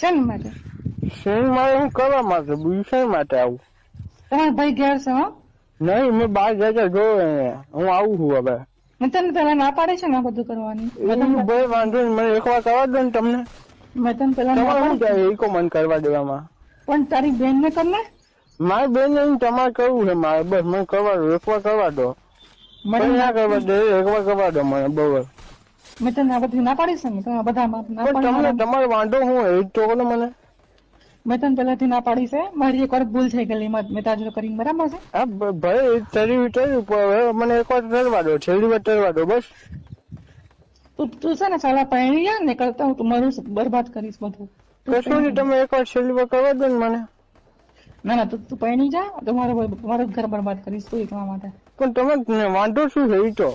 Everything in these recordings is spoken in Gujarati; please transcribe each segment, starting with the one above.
શેના માટે? શેન મારે હું કરવા માટે, બીજું શેન માટે આવું? તમારા ભાઈ ઘેર છે? હા, નહીં, મેં બહાર જતા જોયો, હું આવું છું હવે. મેં તને પેલા ના પાડી છે ને આ બધું કરવાની. ભાઈ વાંધો નહીં, મને એક વાર કરવા દો ને તમને. મેં તને પેલા ના તમારે શું પાડી થાય એકો મન કરવા દેવામાં? પણ તારી બેન ને કર ને. મારી બેન નહીં, તમારે કરવું છે મારે, બસ મને કરવા દો, એક વાર કરવા દો. મને ના કરવા દે, એક વાર કરવા દો મને, બરોબર. મેં તને આ બધી ના પાડી છે ને, તમે બધા ના પાડી. તમારો વાંધો શું હોય એ તો બોલો મને. મેં તને પેલાથી ના પાડી છે, મારી એક વાર ભૂલ થઈ ગયેલી, મેં તાજુ કરીને, બરાબર છે? હા ભાઈ, તરી હવે મને એક વાર તરવા દો, છેલ્લી વાર તરવા દો બસ. તું છે ને સાલા પહેણી જા ને કરતા હું મારું બરબાદ કરીશ બધું. કશું નહીં, તમે એક વાર છેલ્લી વાર કરવા દો ને મને. ના તું પહેણી જા તો મારું ઘર બરબાદ કરીશ તું એકલા માટે. પણ તમે વાંધો શું છે એ તો?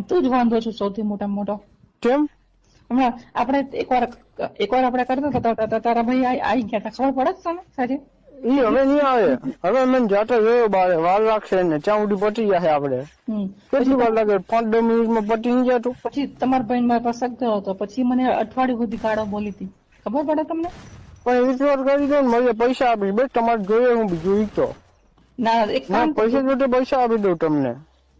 તું જ વાંધો છું સૌથી મોટામાં મોટો. કેમ? હમણાં આપણે એકવાર આપણે કરતા હતા તારા ભાઈ આવી ગયા હતા, ખબર પડે છે ને સાચી? ઈ હવે નહીં આવે, હવે મને જાતો જોયો બારે, વાર લાગશે ને ત્યાં સુધી પટી જશે આપડે. કેટલી વાર લાગે? 5-10 મિનિટમાં પટી નહીં જતું? પછી તમારા ભાઈ મારા પાસે ગયો હતો, પછી મને અઠવાડિયું સુધી ગાળો બોલી હતી, ખબર પડે તમને? પણ એક વાર કરી દો ને, મને પૈસા આપીશ, બસ તમારે જોઈએ હું બીજું ઈ તો. ના એક કામ પૈસા જોડે પૈસા આપી દઉં તમને.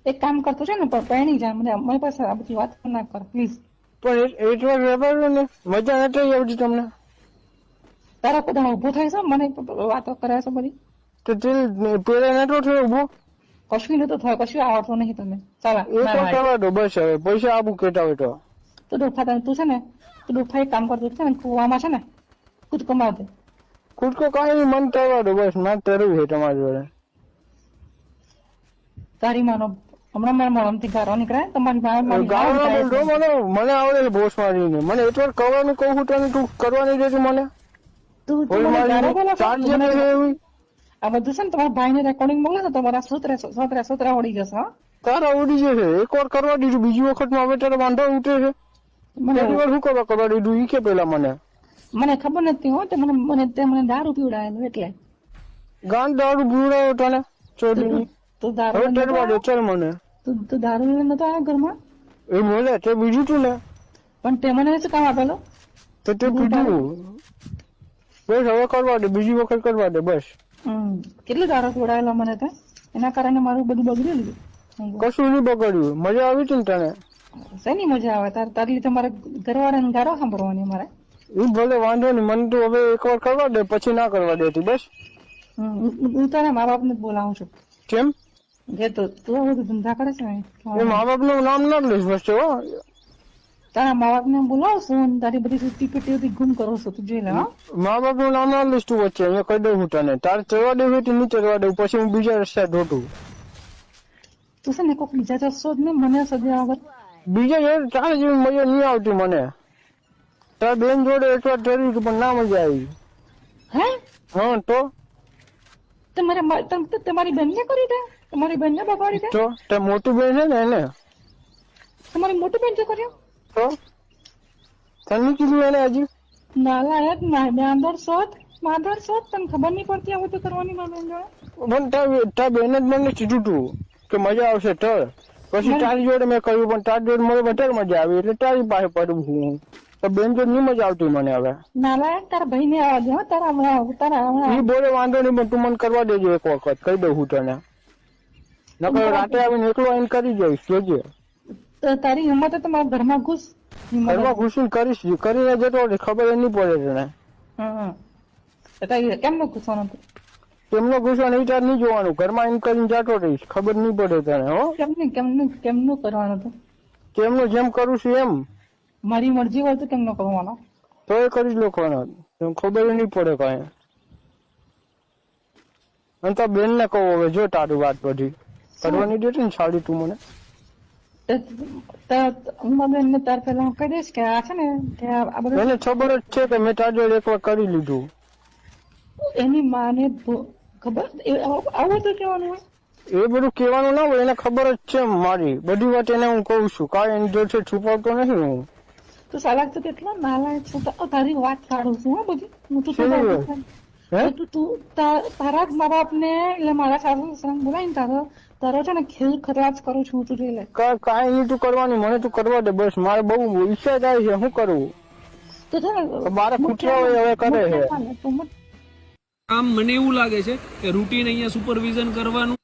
એક કામ કરતું છે ને, પણ પહેણી જા, મને અમારી પાસે આ બધી વાત ના કર પ્લીઝ. પણ એક વાર વેપાર ને મજા નથી આવતી તમને? તારા પોતાનો ઉભો થાય છે, મને વાતો કરે છે બધી. તો તે પેલા નતો થયો ઉભો? કશું નતો થયો, કશું આવડતું નહીં તમને. ચાલો એક વાર કરવા દો બસ, હવે પૈસા આપું કેતા હોય તો. તું ડોફા તું છે ને, તું ડોફા એક કામ કરતું છે ને, કુવામાં છે ને કૂદકો માર દે. કૂદકો કાંઈ મન કરવા દો બસ, મારે તરવું છે તમારી જોડે. તારી માનો હમણાં મારા મોડમથી ગારો નીકળે, તમારી મને આવડે બોસ મારીને, મને એક વાર કરવાનું કહું છું તને, તું કરવાની દેતી મને. આ બધું છે ને તમારા ભાઈ ને રેકોર્ડિંગ મોકલે તો તમારા સોતરા ઉડી જશે. હા તારા ઉડી જશે, એક વાર કરવા દીધું, બીજી વખત માં હવે તારા વાંધો ઉઠે છે. શું કરવા દીધું ઈ કે પેલા મને ખબર નથી હો, મને દારૂ પીવડાયેલું એટલે. ગાંડ દારૂ પીવડાયો તને ચોરી? તું દારૂ મને તું દારૂ નતો આવ્યો ઘરમાં? એ બોલે તે બીજું તું ને, પણ તે મને શું કામ આપેલો? તો તે પીધું. બસ હવે કરવા દે, બીજી વખત કરવા દે બસ. કેટલું દારૂ પીવડાયેલો મને તો, એના કારણે મારું બધું બગડ્યું. કશું નહીં બગડ્યું, મજા આવી હતી ને તને? શેની મજા આવે? તારી લીધે મારે ઘરવાળાને ગારો સાંભળવાની મારે. એ ભલે વાંધો નહીં, મને તો હવે એક વાર કરવા દે, પછી ના કરવા દેતી બસ. હું તારા મા બાપ ને બોલાવું છું. કેમ? તું બધું ધંધા કરે છે ને, મા બાપ નું નામ ના લઈશ બસ. તારા મા બાપ ને બોલાવશું, તારી બધી સુટી પેટી ગુમ કરો છો, તું જોઈ લે. મા બાપ નું નામ ના લઈશ તું વચ્ચે, અહીંયા કહી દઉં હું તને. તારે ચડવા દેવું હોય નહીં ચડવા દઉં, પછી હું બીજા રસ્તા ઢોટું. તું છે ને કોઈક બીજા જશો જ ને, મને સજા વગર. બીજા તારે જેવી મજા નહીં આવતી મને. તારા બેન જોડે એક વાર ચડ્યું પણ ના મજા આવી. હે? હા તો તમારી બેન ને કરી દે, તમારી બેન ને બગાડી દે. તો તે મોટી બેન છે ને એને. તમારી મોટી બેન છે કર્યો તો તને કીધું એને હજી? નાલાયક માધર શોધ તને ખબર નહીં પડતી આ બધું કરવાની મારી બેન જોડે. તાર બેન જ મને કીધું તું કે મજા આવશે તર, પછી તારી જોડે મેં કહ્યું, પણ તારી જોડે મને વધારે મજા આવી એટલે તારી પાસે પડું છું. તો બેન જોડે નહીં મજા આવતી મને હવે. નાલાયક તારા ભાઈ ને આવવા દે, તારા ઈ બોલે વાંધો નહીં, પણ તું મને કરવા દેજો એક વખત, કહી દઉં હું તને. નકર રાતે આવીને એકલો આવીને કરી જઈશ, જોજે. તારી હિંમત તો મારા ઘરમાં ઘૂસ. ઘરમાં ઘૂસીને કરીશ, કરીને જતો ખબર નહીં પડે તને. કેમ ઘૂસવાનું? કેમનો ઘૂસવાનું એ તાર નહીં જોવાનું, ઘરમાં એમ કરીને જતો રહીશ, ખબર નહીં પડે તને. હો કેમનું કરવાનું હતું? કેમનું જેમ કરું છું એમ. મારી મરજી હોય તો કેમનો કરવાનો? તો એ કરી લોકોનો ખબર નહીં પડે કઈ. અને તો બેન ને કહું હવે જો તારી વાત બધી કરવાની દેતી ને સાડી તું મને. હું બેન ને તાર પેલા હું કહી દઈશ કે આ છે ને એને ખબર જ છે કે મેં તાર જોડે એક વાર કરી લીધું. એની માને ખબર આવું તો કેવાનું હોય? એ બધું કેવાનું ના હોય, એને ખબર જ છે મારી બધી વાત. એને હું કઉ છું, કાંઈ એની જોડે છુપાવતો નથી હું. તું સાલાક તો કેટલો નાલાયક છું, તારી વાત કાઢું છું. હા બધી તું તારા મા બાપ ને એટલે મારા સાસુ સસરાને બોલાવીને તારો છે ને ખેલ ખતરાજ કરું છું. તું જોઈ લે. કાંઈ નહીં તું કરવાની, મને તું કરવા દે બસ. મારે બહુ ઈચ્છા થાય છે, શું કરવું? તો છે ને તો મારા કૂતરાઓ હવે કરે છે. તું આમ મને એવું લાગે છે કે રૂટીન અહીંયા સુપરવિઝન કરવાનું